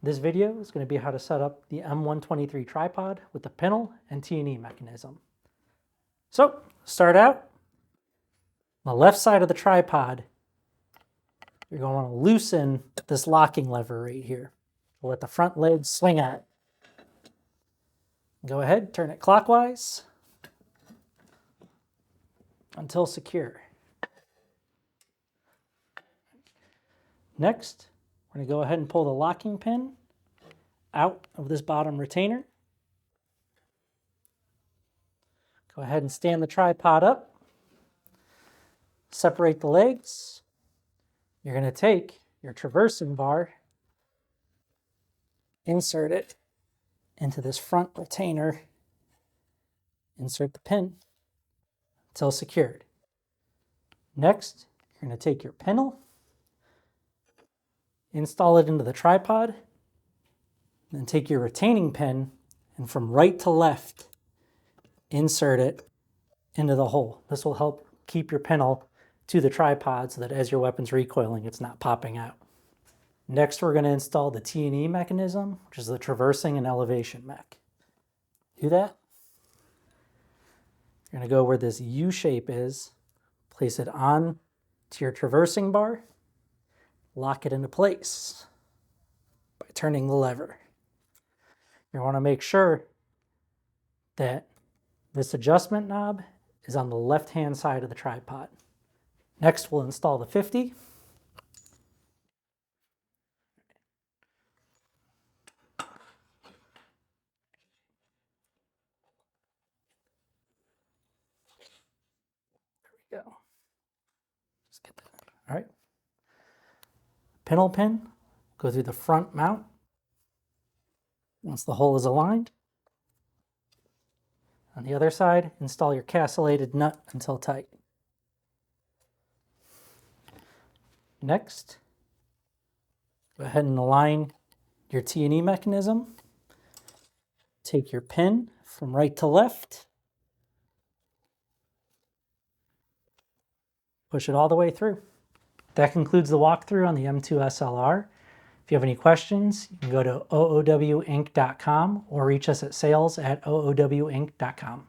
This video is going to be how to set up the M123 tripod with the pintle and T&E mechanism. So, start out. On the left side of the tripod, you're going to want to loosen this locking lever right here. Let the front leg swing at. Go ahead, turn it clockwise until secure. Next, we're going to go ahead and pull the locking pin out of this bottom retainer. Go ahead and stand the tripod up. Separate the legs. You're going to take your traversing bar, insert it into this front retainer, insert the pin until secured. Next, you're going to take your pintle, install it into the tripod, then take your retaining pin and from right to left, insert it into the hole. This will help keep your pintle to the tripod so that as your weapon's recoiling, it's not popping out. Next, we're going to install the T&E mechanism, which is the traversing and elevation mech. Do that. You're going to go where this U shape is, place it on to your traversing bar, lock it into place by turning the lever. You want to make sure that this adjustment knob is on the left-hand side of the tripod. Next, we'll install the 50. There we go. Just get that. All right. Pintle pin, go through the front mount. Once the hole is aligned. On the other side, install your castellated nut until tight. Next, go ahead and align your T&E mechanism. Take your pin from right to left. Push it all the way through. That concludes the walkthrough on the M2 SLR. If you have any questions, you can go to oowinc.com or reach us at sales@oowinc.com.